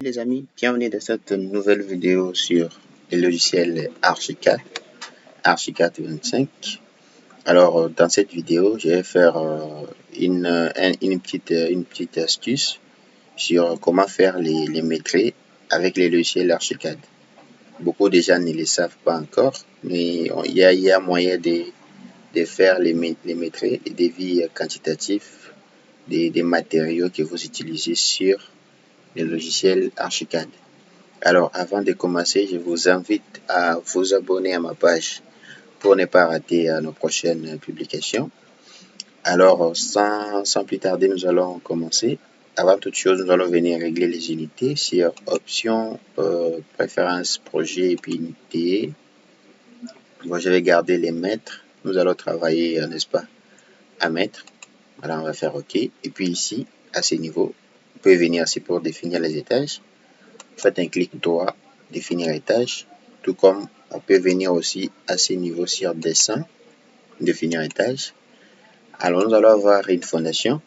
Les amis, bienvenue dans cette nouvelle vidéo sur le logiciel Archicad, Archicad 25. Alors, dans cette vidéo, je vais faire une petite astuce sur comment faire les maîtrises avec les logiciels Archicad. Beaucoup de gens ne le savent pas encore, mais il y a moyen de faire les maîtrises, les devis quantitatifs des matériaux que vous utilisez sur le logiciel Archicad. Alors, avant de commencer, je vous invite à vous abonner à ma page pour ne pas rater nos prochaines publications. Alors, sans plus tarder, nous allons commencer. Avant toute chose, nous allons venir régler les unités sur options, préférences, projet et puis unités. Moi, je vais garder les mètres. Nous allons travailler, n'est-ce pas, à mètres. Voilà, on va faire OK. Et puis ici, à ce niveau, vous pouvez venir ici pour définir les étages. Faites un clic droit, définir étage, tout comme on peut venir aussi à ce niveau sur dessin, définir étage. Alors nous allons avoir une fondation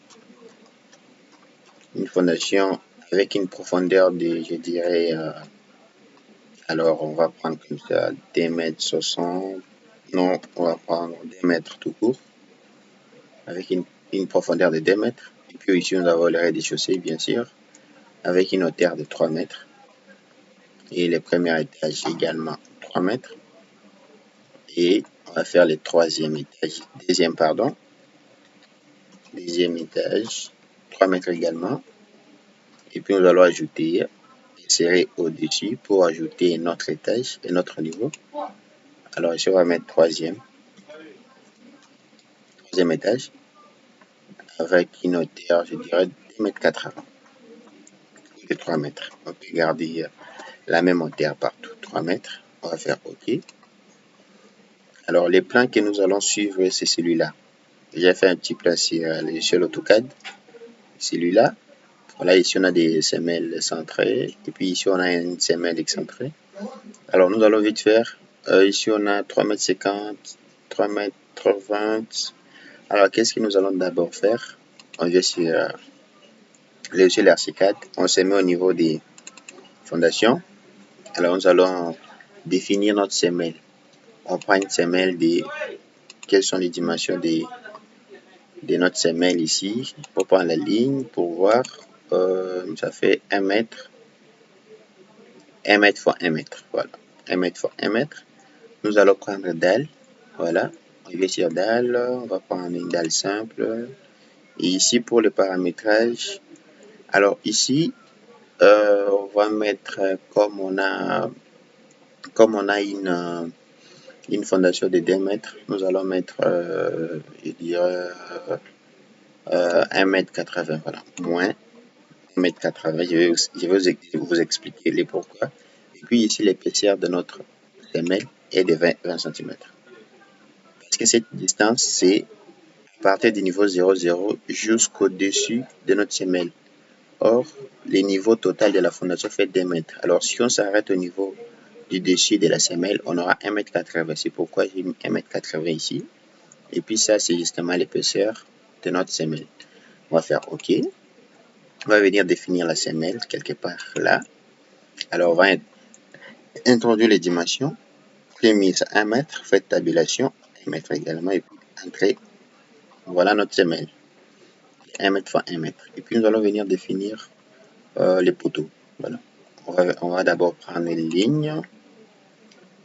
avec une profondeur de, je dirais, alors on va prendre comme ça 2,60 m, non, on va prendre 2 mètres tout court, avec une profondeur de 2 mètres. Et puis ici nous avons le rez-de-chaussée bien sûr, avec une hauteur de 3 mètres. Et le premier étage également 3 mètres. Et on va faire le deuxième étage, 3 mètres également. Et puis nous allons ajouter, insérer au-dessus pour ajouter notre étage et notre niveau. Alors ici on va mettre troisième étage avec une hauteur, je dirais 2,80 m et 3 mètres. On peut garder la même hauteur partout, 3 mètres. On va faire OK. Alors les plans que nous allons suivre, c'est celui-là. J'ai fait un petit plan sur l'AutoCAD. Celui-là. Voilà, ici on a des semelles centrées. Et puis ici on a une semelle excentrée. Alors nous allons vite faire. Ici on a 3,50 m, 3,20 m. Alors qu'est-ce que nous allons d'abord faire? On vient sur le Archicad. On se met au niveau des fondations. Alors nous allons définir notre semelle. On prend une semelle quelles sont les dimensions de notre semelle ici. Pour prendre la ligne pour voir. Ça fait 1 mètre. 1 mètre fois 1 mètre. Voilà. 1 mètre fois 1 mètre. Nous allons prendre dalle. Voilà. On va sur dalle. On va prendre une dalle simple. Et ici pour le paramétrage. Alors ici, on va mettre comme on a une fondation de 2 mètres. Nous allons mettre, je dirais, 1,80 m. Voilà. Moins 1,80 m. Je vais vous expliquer les pourquoi. Et puis ici, l'épaisseur de notre semelle est de 20 cm. Parce que cette distance, c'est à partir du niveau 0,0 jusqu'au-dessus de notre semelle. Or, le niveau total de la fondation fait 2 mètres. Alors, si on s'arrête au niveau du dessus de la semelle, on aura 1,80 m. C'est pourquoi j'ai mis 1,80 m ici. Et puis ça, c'est justement l'épaisseur de notre semelle. On va faire OK. On va venir définir la semelle quelque part là. Alors, on va introduire les dimensions. Prémisse 1 mètre, faites tabulation, 1 mètre également, et puis entrée. Voilà notre semelle. 1 mètre fois 1 mètre. Et puis nous allons venir définir les poteaux. Voilà. On va d'abord prendre une ligne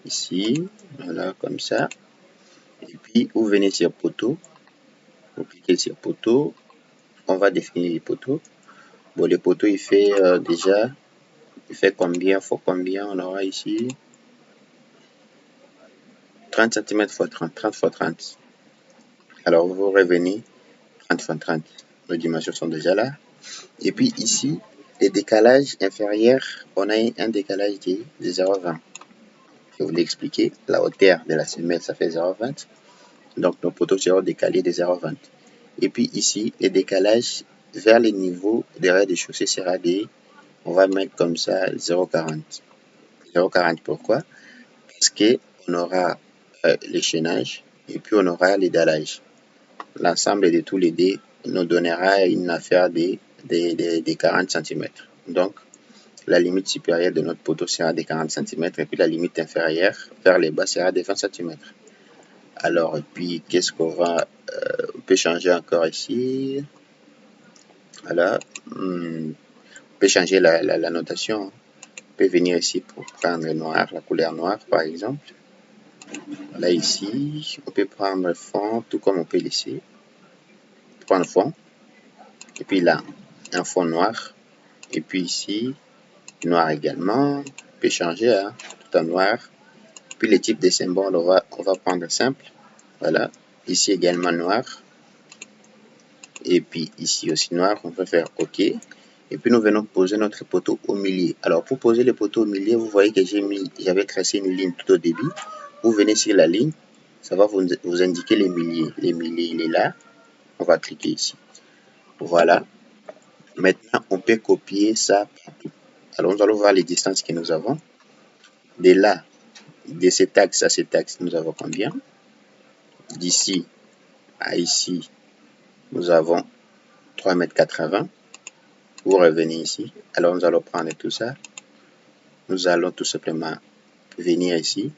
ici, voilà, comme ça. Et puis vous venez sur poteau, vous cliquez sur poteau, on va définir les poteaux. Bon, les poteaux, il fait déjà, il fait combien, faut combien, on aura ici 30 cm x 30, 30 x 30. Alors vous revenez 30 x 30, nos dimensions sont déjà là. Et puis ici, les décalages inférieurs, on a un décalage de 0,20. Je vais vous l'expliquer. La hauteur de la semelle, ça fait 0,20. Donc nos poteaux seront décalés de 0,20. Et puis ici, les décalages vers les niveaux des rez-de-chaussée sera on va mettre comme ça 0,40. 0,40 pourquoi? Parce qu'on aura les chaînages et puis on aura les dallages. L'ensemble de tous les dés nous donnera une affaire de 40 cm. Donc, la limite supérieure de notre poteau sera de 40 cm et puis la limite inférieure vers les bas sera de 20 cm. Alors, et puis, qu'est-ce qu'on va... on peut changer encore ici. Voilà. On peut changer la notation. On peut venir ici pour prendre le noir, la couleur noire, par exemple. Là, ici, on peut prendre le fond, tout comme on peut laisser. Prendre le fond. Et puis là, un fond noir. Et puis ici, noir également. On peut changer, hein, tout en noir. Puis le type de symbole, on va prendre simple. Voilà. Ici également noir. Et puis ici aussi noir. On peut faire OK. Et puis nous venons poser notre poteau au milieu. Alors pour poser le poteau au milieu, vous voyez que j'avais tracé une ligne tout au début. Vous venez sur la ligne. Ça va vous indiquer les milliers. Les milliers, il est là. On va cliquer ici. Voilà. Maintenant, on peut copier ça partout. Alors, nous allons voir les distances que nous avons. De là, de cet axe à cet axe, nous avons combien? D'ici à ici, nous avons 3,80 m. Vous revenez ici. Alors, nous allons prendre tout ça. Nous allons tout simplement venir ici,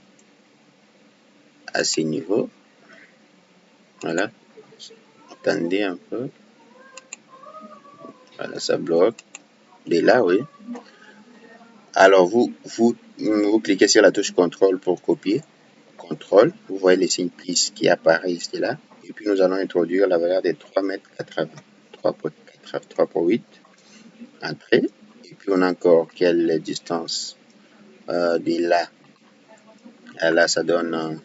à ce niveau. Voilà. Attendez un peu. Voilà, ça bloque. De là, oui. Alors, vous cliquez sur la touche CTRL pour copier. CTRL, vous voyez les signes plus qui apparaissent ici là. Et puis, nous allons introduire la valeur de 3,80 m. 3 pour 8. Entrée. Et puis, on a encore quelle distance de là à là, ça donne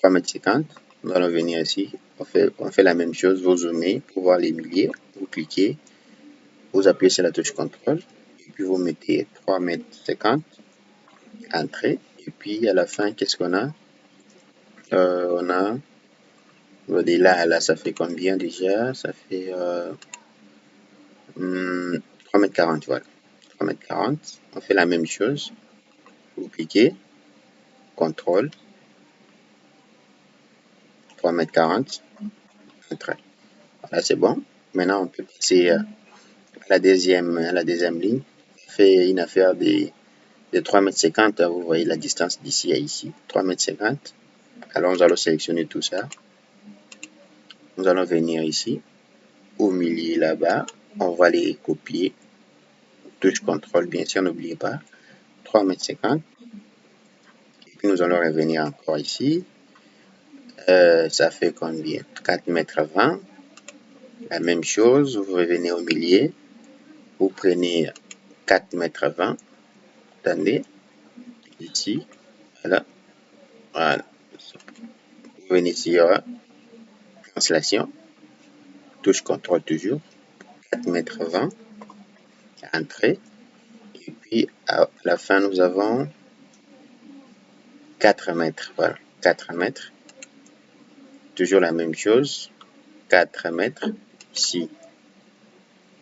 3,50 m. Nous allons venir ici. On fait la même chose. Vous zoomez pour voir les milliers. Vous cliquez. Vous appuyez sur la touche CTRL. Et puis, vous mettez 3,50 m. Entrée. Et puis, à la fin, qu'est-ce qu'on a? On a de là à là, ça fait combien déjà? Ça fait 3,40 m, voilà. 3,40 m. On fait la même chose. Vous cliquez, CTRL, 3,40 m, entrée. Voilà, c'est bon. Maintenant, on peut passer à la deuxième ligne. On fait une affaire de 3,50 m. Vous voyez la distance d'ici à ici, 3,50 m. Alors, nous allons sélectionner tout ça. Nous allons venir ici, au milieu là-bas. On va les copier. Touche CTRL, bien sûr, n'oubliez pas. 3,50 m. Et puis, nous allons revenir encore ici. Ça fait combien? 4,20 m. La même chose, vous revenez au milieu. Vous prenez 4,20 m. Attendez. Ici. Voilà. Voilà. Vous venez sur translation. Touche CTRL toujours. 4,20 m. Entrée. Et puis, à la fin, nous avons 4 mètres. Voilà. 4 mètres. Toujours la même chose. 4 mètres. Ici.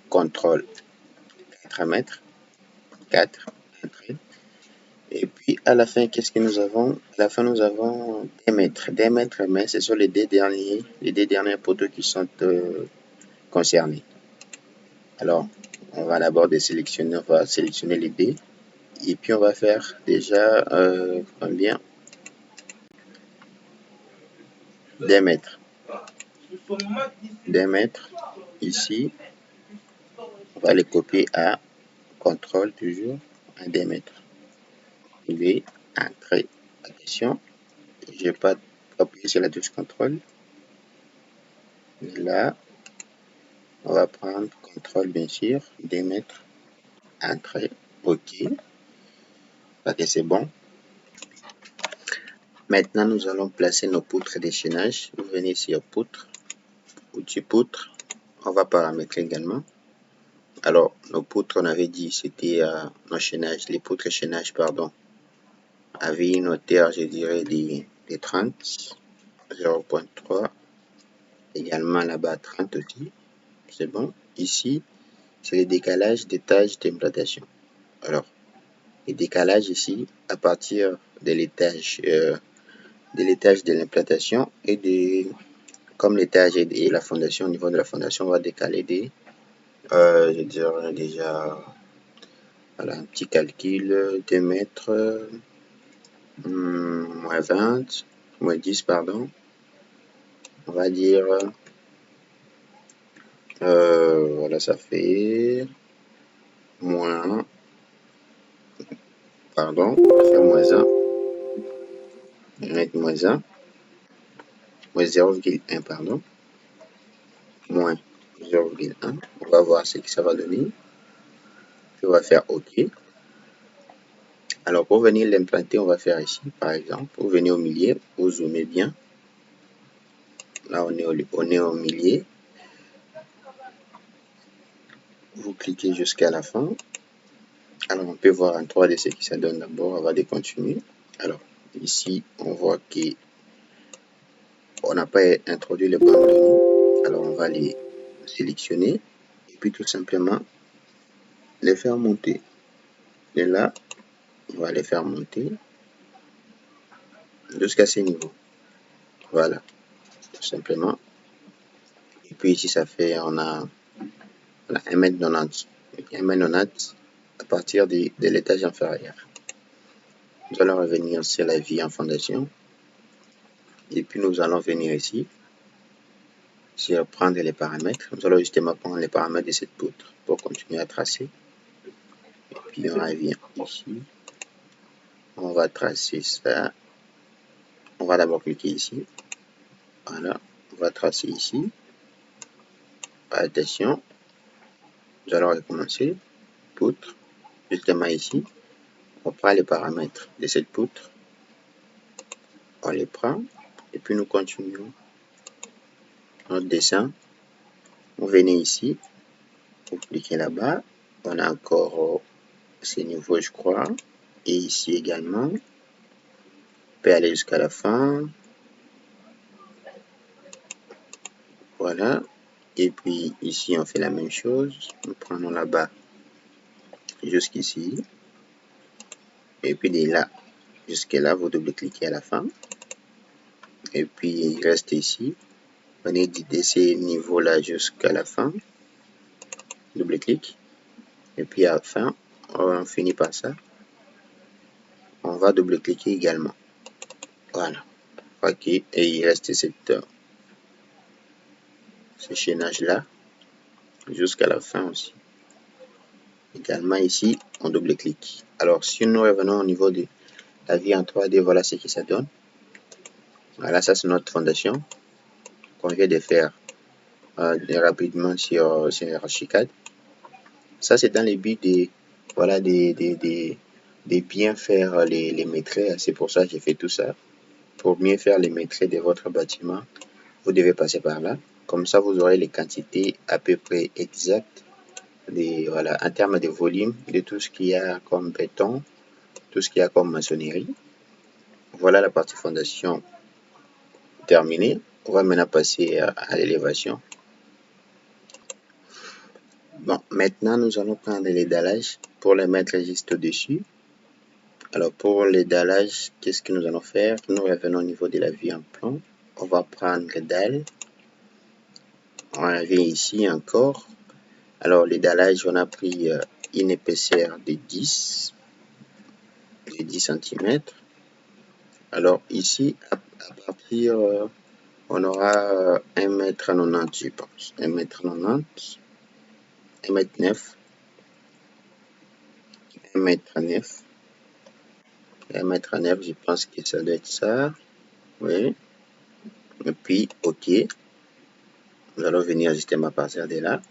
CTRL. 4 mètres. 4. Entrée. Et puis, à la fin, qu'est-ce que nous avons? À la fin, nous avons des mètres. Des mètres, mais ce sont les deux derniers poteaux qui sont concernés. Alors, on va d'abord sélectionner, on va sélectionner les dés. Et puis, on va faire déjà combien? Des mètres. Des mètres. Ici, on va les copier à CTRL toujours, à des mètres. Il est entré. Attention, je n'ai pas appuyé sur la touche CTRL. Là, on va prendre CTRL bien sûr, des mètres, entrée, OK. Ok, c'est bon. Maintenant, nous allons placer nos poutres d'échaînage. Vous venez sur poutre, outil poutre. On va paramétrer également. Alors, nos poutres, on avait dit, c'était les poutres échaînage, pardon, avaient une hauteur, je dirais, des 30, 0,3. Également là-bas, 30 aussi. C'est bon. Ici, c'est le décalage des tâches d'implantation. Alors, le décalage ici, à partir de l'étage de l'implantation et comme l'étage et la fondation, au niveau de la fondation, on va décaler je dirais déjà Voilà, un petit calcul, 2 mètres, moins 20, moins 10, pardon. On va dire, voilà, ça fait moins, pardon, on va faire moins 1. Je vais mettre moins 1, moins 0,1, pardon, moins 0,1. On va voir ce que ça va donner. Puis on va faire OK. Alors, pour venir l'implanter, on va faire ici, par exemple. Vous venez au milieu, vous zoomez bien. Là, on est au milieu. Vous cliquez jusqu'à la fin. Alors, on peut voir en 3D ce que ça donne d'abord avant de continuer. Alors, ici, on voit qu'on n'a pas introduit les bonnes données. Alors, on va les sélectionner et puis tout simplement les faire monter. Et là, on va les faire monter jusqu'à ce niveau. Voilà, tout simplement. Et puis ici, ça fait, on a 1,90 m. 1,90 m à partir de l'étage inférieur. Nous allons revenir sur la vie en fondation. Et puis nous allons venir ici, sur prendre les paramètres. Nous allons justement prendre les paramètres de cette poutre pour continuer à tracer. Et puis on revient ici. On va tracer ça. On va d'abord cliquer ici. Voilà, on va tracer ici. Attention, nous allons recommencer. Poutre, justement ici. On prend les paramètres de cette poutre. On les prend. Et puis nous continuons notre dessin. Vous venez ici. Vous cliquez là-bas. On a encore ces niveaux, je crois. Et ici également. On peut aller jusqu'à la fin. Voilà. Et puis ici, on fait la même chose. Nous prenons là-bas jusqu'ici. Et puis de là jusqu'à là, vous double-cliquez à la fin. Et puis il reste ici. Venez de ces niveaux-là jusqu'à la fin. Double-clic. Et puis à la fin, on finit par ça. On va double-cliquer également. Voilà. OK. Et il reste ce chaînage-là jusqu'à la fin aussi. Également ici, on double-clique. Alors, si nous revenons au niveau de la vie en 3D, voilà ce que ça donne. Voilà, ça c'est notre fondation qu'on vient de faire rapidement sur Archicad. Ça c'est dans le but de, voilà, de bien faire les maîtrises. C'est pour ça que j'ai fait tout ça. Pour bien faire les maîtrises de votre bâtiment, vous devez passer par là. Comme ça, vous aurez les quantités à peu près exactes. Voilà, en termes de volume, de tout ce qu'il y a comme béton, tout ce qu'il y a comme maçonnerie. Voilà la partie fondation terminée. On va maintenant passer à l'élévation. Bon, maintenant nous allons prendre les dallages pour les mettre juste au-dessus. Alors pour les dallages, qu'est-ce que nous allons faire? Nous revenons au niveau de la vie en plan. On va prendre les dalles. On revient ici encore. Alors les dallages, on a pris une épaisseur de 10 cm. Alors ici, à partir, on aura 1,90 m, je pense. 1,90 m, 1,9 m, 1,9 m, 1,9 m, je pense que ça doit être ça. Oui. Et puis, OK. Nous allons venir justement à partir de là.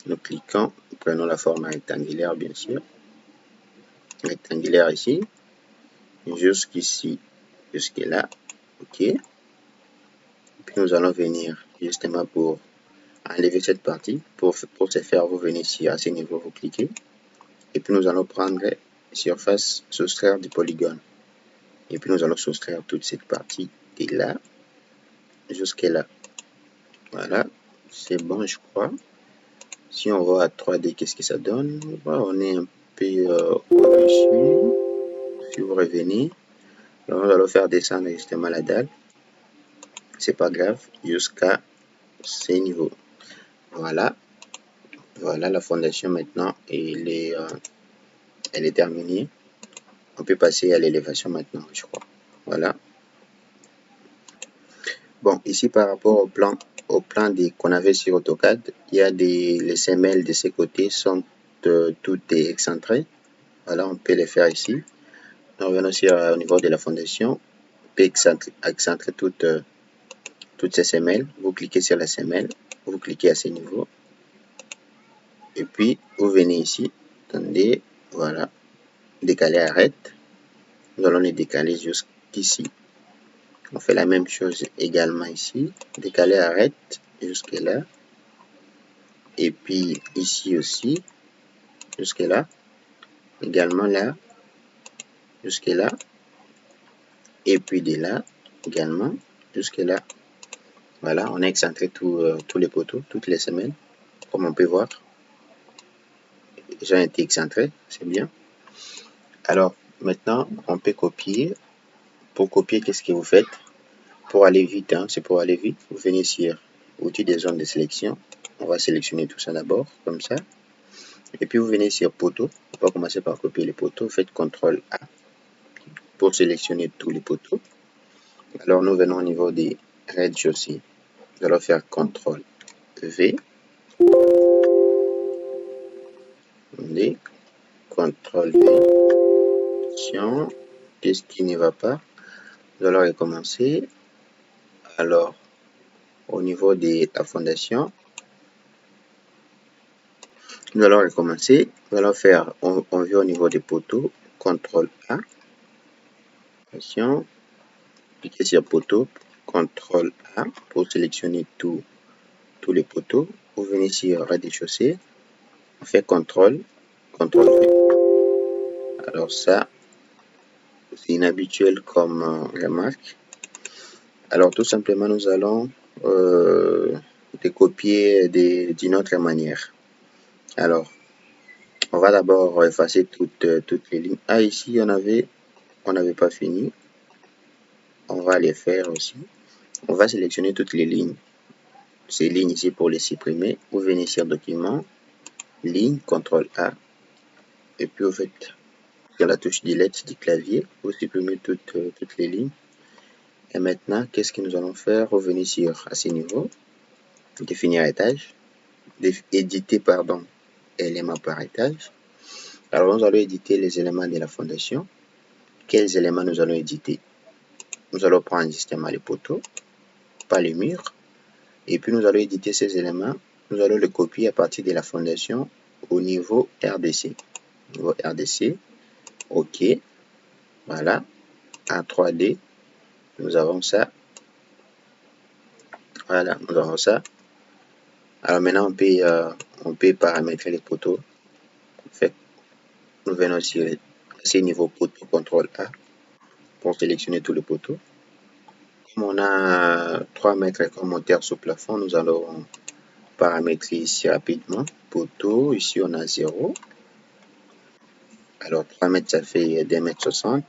Nous cliquons, nous prenons la forme rectangulaire, bien sûr. Rectangulaire ici. Jusqu'ici, jusque là. OK. Et puis nous allons venir justement pour enlever cette partie. Pour ce faire, vous venez ici à ce niveau, vous cliquez. Et puis nous allons prendre surface, soustraire du polygone. Et puis nous allons soustraire toute cette partie de là jusque là. Voilà, c'est bon, je crois. Si on va à 3D, qu'est-ce que ça donne? Voilà, on est un peu au-dessus. Si vous revenez, alors nous allons faire descendre justement la dalle. C'est pas grave, jusqu'à ces niveaux. Voilà. Voilà, la fondation maintenant, elle est terminée. On peut passer à l'élévation maintenant, je crois. Voilà. Bon, ici par rapport au plan qu'on avait sur AutoCAD, il y a les semelles de ces côtés sont toutes excentrées. Voilà, on peut les faire ici. Nous revenons sur au niveau de la fondation. On peut excentrer toutes ces semelles. Vous cliquez sur la semelle, vous cliquez à ce niveau. Et puis, vous venez ici. Attendez, voilà. Décaler arrête. Nous allons les décaler jusqu'ici. On fait la même chose également ici. Décaler arrête jusque là. Et puis ici aussi, jusque là. Également là, jusque là. Et puis de là, également, jusque là. Voilà, on a excentré tous les poteaux, toutes les semelles. Comme on peut voir, ils ont été excentrés, c'est bien. Alors, maintenant, on peut copier. Pour copier, qu'est-ce que vous faites? Pour aller vite, hein, c'est pour aller vite. Vous venez sur outil des zones de sélection. On va sélectionner tout ça d'abord, comme ça. Et puis vous venez sur poteau. On va commencer par copier les poteaux. Faites CTRL A pour sélectionner tous les poteaux. Alors nous venons au niveau des rez-de-chaussée. Nous allons faire CTRL V. CTRL V. Attention, qu'est-ce qui ne va pas? Nous allons recommencer. Alors, au niveau de la fondation, nous allons recommencer. Nous allons faire, on vient au niveau des poteaux, CTRL A. Attention, cliquez sur poteau, CTRL A pour sélectionner tous les poteaux. Vous venez sur rez-de-chaussée, on fait CTRL V. Alors ça, c'est inhabituel comme remarque. Alors tout simplement, nous allons décopier d'une autre manière. Alors, on va d'abord effacer toutes les lignes. Ah, ici, on n'avait pas fini. On va les faire aussi. On va sélectionner toutes les lignes. Ces lignes ici pour les supprimer. Vous venez sur document, ligne, CTRL A. Et puis vous faites sur la touche delete du clavier. Vous supprimez toutes les lignes. Et maintenant, qu'est-ce que nous allons faire? Revenir sur à ce niveau. Définir étage. Éditer, pardon, éléments par étage. Alors nous allons éditer les éléments de la fondation. Quels éléments nous allons éditer? Nous allons prendre justement les poteaux, pas les murs. Et puis nous allons éditer ces éléments. Nous allons les copier à partir de la fondation au niveau RDC. Niveau RDC. OK. Voilà. En 3D, nous avons ça. Voilà, nous avons ça. Alors maintenant, on peut paramétrer les poteaux. En fait, nous venons sur ces niveaux poteau, CTRL A pour sélectionner tous les poteaux. Comme on a 3 mètres comme hauteur sous plafond, nous allons paramétrer ici rapidement. Poteau, ici on a 0. Alors 3 mètres, ça fait 2,60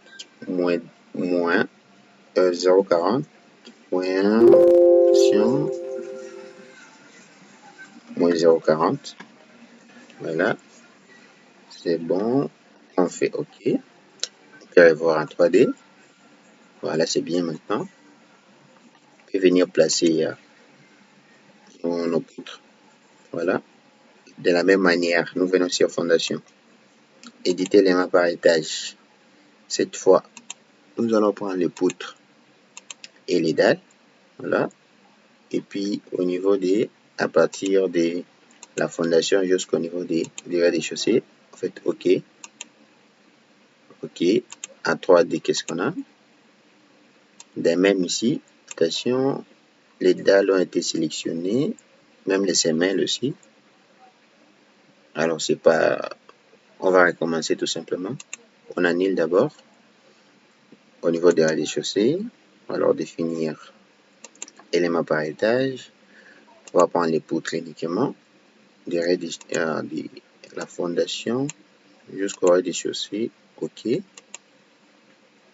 m, moins 0,40, moins, attention, moins 0,40. Voilà, c'est bon. On fait OK. On peut revoir en 3D. Voilà, c'est bien maintenant. On peut venir placer nos poutres. Voilà. De la même manière, nous venons sur fondation. Éditer les mains par étage. Cette fois, nous allons prendre les poutres et les dalles. Voilà. Et puis, au niveau à partir de la fondation jusqu'au niveau des rez-de-chaussée, en fait, OK. OK. En 3D, qu'est-ce qu'on a? De même ici, attention, les dalles ont été sélectionnées, même les semelles aussi. Alors, c'est pas. On va recommencer tout simplement. On annule d'abord au niveau des rez-de-chaussée. Alors, définir élément par étage. On va prendre les poutres uniquement de la fondation jusqu'au rez-de-chaussée. OK.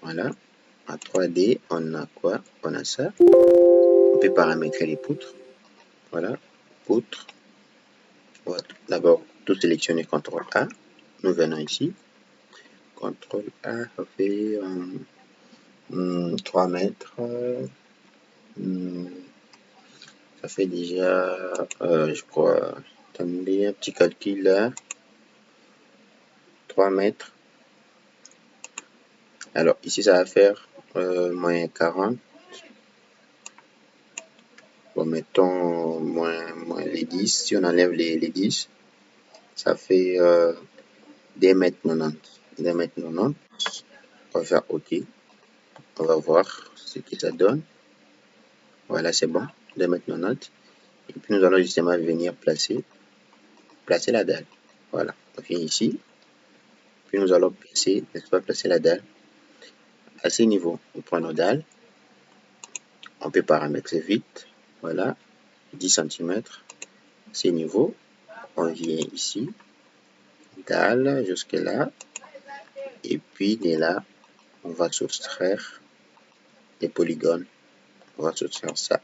Voilà. En 3D, on a quoi? On a ça. On peut paramétrer les poutres. Voilà. Poutres. On va d'abord tout sélectionner, CTRL A. Nous venons ici. CTRL A, ça fait 3 mètres. Ça fait déjà, je crois, attendez, un petit calcul là. 3 mètres. Alors ici, ça va faire moins 40. Bon, mettons moins les 10. Si on enlève les 10, ça fait 2,90 m. 2,90 m. On va faire OK. On va voir ce que ça donne. Voilà, c'est bon. 2,90 m. Et puis nous allons justement venir placer la dalle. Voilà. On vient ici. Puis nous allons placer, n'est-ce pas, placer la dalle à ce niveau. On prend nos dalles. On peut paramétrer vite. Voilà. 10 cm. Ce niveau. On vient ici. Dalle jusque là. Et puis de là, on va soustraire les polygones. On va soustraire ça.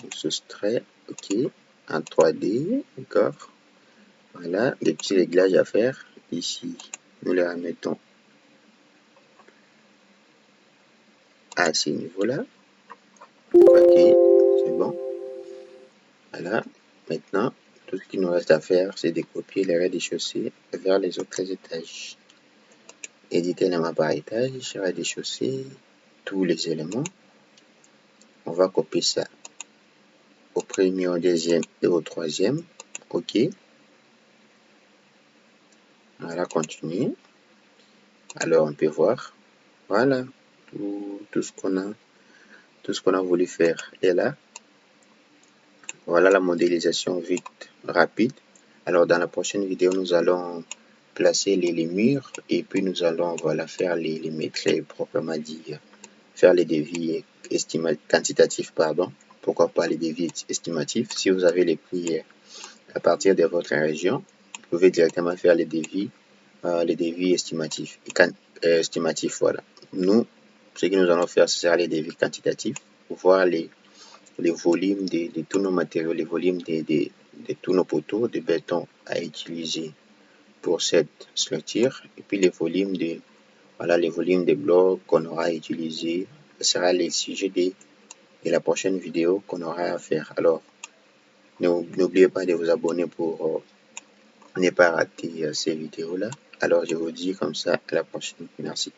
On soustrait, OK, en 3D, d'accord. Voilà, des petits réglages à faire. Ici, nous les remettons à ce niveau-là. OK, c'est bon. Voilà, maintenant, tout ce qu'il nous reste à faire, c'est de copier les rez-de-chaussée vers les autres étages. Éditer la map par étage, rez-de-chaussée, tous les éléments. On va copier ça au premier, au deuxième et au troisième. OK. Voilà, continuer. Alors, on peut voir. Voilà, tout ce qu'on a voulu faire est là. Voilà la modélisation vite, rapide. Alors, dans la prochaine vidéo, nous allons placer les murs et puis nous allons faire les métraits proprement dit, faire les devis quantitatifs, pardon. Pourquoi pas les devis estimatifs? Si vous avez les prix à partir de votre région, vous pouvez directement faire les devis estimatifs. Voilà. Nous, ce que nous allons faire, ce sera les devis quantitatifs pour voir les volumes de tous nos matériaux, les volumes de tous nos poteaux de béton à utiliser pour cette structure, et puis les volumes de blocs qu'on aura utilisé. Ce sera les sujets de la prochaine vidéo qu'on aura à faire. Alors, n'oubliez pas de vous abonner pour ne pas rater ces vidéos-là. Alors, je vous dis comme ça, à la prochaine. Merci.